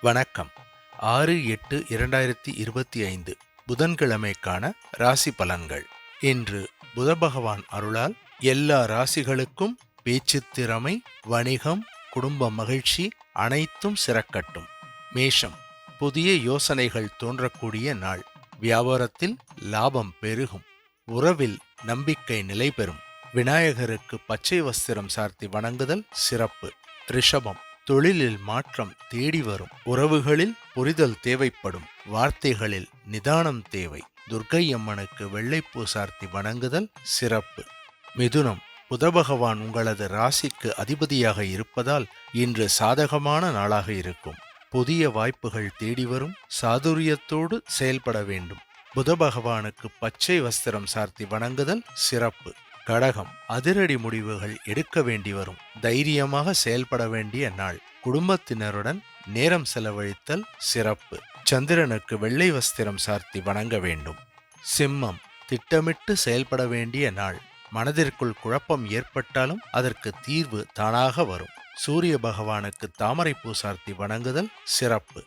வணக்கம். 6/8/2025 புதன்கிழமைக்கான ராசி பலன்கள். இன்று புத பகவான் அருளால் எல்லா ராசிகளுக்கும் பேச்சுத் திறமை, வணிகம், குடும்ப மகிழ்ச்சி அனைத்தும் சிறக்கட்டும். மேஷம், புதிய யோசனைகள் தோன்றக்கூடிய நாள். வியாபாரத்தில் லாபம் பெருகும். உறவில் நம்பிக்கை நிலை பெறும். விநாயகருக்கு பச்சை வஸ்திரம் சார்த்தி வணங்குதல் சிறப்பு. ரிஷபம், தொழிலில் மாற்றம் தேடி வரும். உறவுகளில் புரிதல் தேவைப்படும். வார்த்தைகளில் நிதானம் தேவை. துர்க்கை அம்மனுக்கு வெள்ளைப்பூ சார்த்தி வணங்குதல் சிறப்பு. மிதுனம், புத பகவான் உங்களது ராசிக்கு அதிபதியாக இருப்பதால் இன்று சாதகமான நாளாக இருக்கும். புதிய வாய்ப்புகள் தேடி வரும். சாதுரியத்தோடு செயல்பட வேண்டும். புத பகவானுக்கு பச்சை வஸ்திரம் சார்த்தி வணங்குதல் சிறப்பு. கடகம், அதிரடி முடிவுகள் எடுக்க வேண்டி வரும். தைரியமாக செயல்பட வேண்டிய நாள். குடும்பத்தினருடன் நேரம் செலவழித்தல் சிறப்பு. சந்திரனுக்கு வெள்ளை வஸ்திரம் சார்த்தி வணங்க வேண்டும். சிம்மம், திட்டமிட்டு செயல்பட வேண்டிய நாள். மனதிற்குள் குழப்பம் ஏற்பட்டாலும் அதற்கு தீர்வு தானாக வரும். சூரிய பகவானுக்கு தாமரைப்பூ சார்த்தி வணங்குதல் சிறப்பு.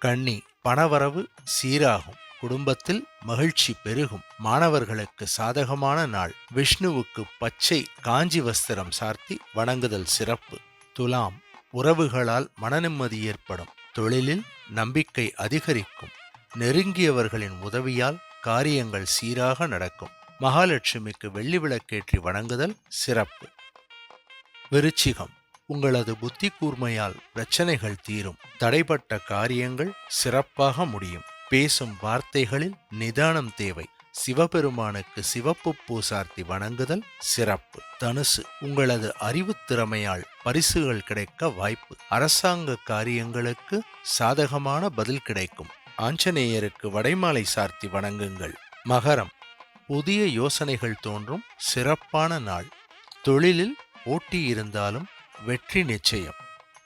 கன்னி, பணவரவு சீராகும். குடும்பத்தில் மகிழ்ச்சி பெருகும். மாணவர்களுக்கு சாதகமான நாள். விஷ்ணுவுக்கு பச்சை காஞ்சி வஸ்திரம் சார்த்தி வணங்குதல் சிறப்பு. துலாம், உறவுகளால் மனநிம்மதி ஏற்படும். தொழிலில் நம்பிக்கை அதிகரிக்கும். நெருங்கியவர்களின் உதவியால் காரியங்கள் சீராக நடக்கும். மகாலட்சுமிக்கு வெள்ளி விளக்கேற்றி வணங்குதல் சிறப்பு. விருச்சிகம், உங்களது புத்தி கூர்மையால் பிரச்சனைகள் தீரும். தடைப்பட்ட காரியங்கள் சிறப்பாக முடியும். பேசும் வார்த்தைகளில் நிதானம் தேவை. சிவபெருமானுக்கு சிவப்பு பூ சார்த்தி வணங்குதல் சிறப்பு. தனுசு, உங்களது அறிவுத் திறமையால் பரிசுகள் கிடைக்க வாய்ப்பு. அரசாங்க காரியங்களுக்கு சாதகமான பதில் கிடைக்கும். ஆஞ்சநேயருக்கு வடைமாலை சார்த்தி வணங்குங்கள். மகரம், புதிய யோசனைகள் தோன்றும் சிறப்பான நாள். தொழிலில் போட்டி இருந்தாலும் வெற்றி நிச்சயம்.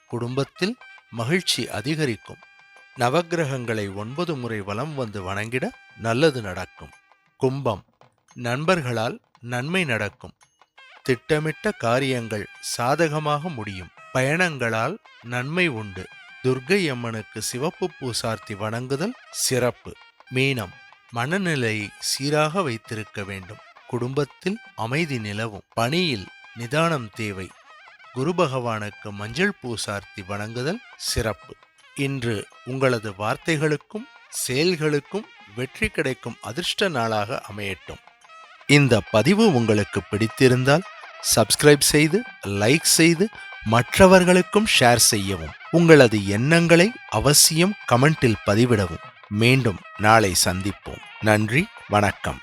குடும்பத்தில் மகிழ்ச்சி அதிகரிக்கும். நவக்கிரகங்களை 9 முறை வலம் வந்து வணங்கிட நல்லது நடக்கும். கும்பம், நண்பர்களால் நன்மை நடக்கும். திட்டமிட்ட காரியங்கள் சாதகமாக முடியும். பயணங்களால் நன்மை உண்டு. துர்க்கை அம்மனுக்கு சிவப்பு பூ சார்த்தி வணங்குதல் சிறப்பு. மீனம், மனநிலையை சீராக வைத்திருக்க வேண்டும். குடும்பத்தில் அமைதி நிலவும். பணியில் நிதானம் தேவை. குரு பகவானுக்கு மஞ்சள் பூ சார்த்தி வணங்குதல் சிறப்பு. இன்று உங்களது வார்த்தைகளுக்கும் செயல்களுக்கும் வெற்றி கிடைக்கும் அதிர்ஷ்ட நாளாக அமையட்டும். இந்த பதிவு உங்களுக்கு பிடித்திருந்தால் சப்ஸ்கிரைப் செய்து, லைக் செய்து, மற்றவர்களுக்கும் ஷேர் செய்யவும். உங்களது எண்ணங்களை அவசியம் கமெண்டில் பதிவிடவும். மீண்டும் நாளை சந்திப்போம். நன்றி, வணக்கம்.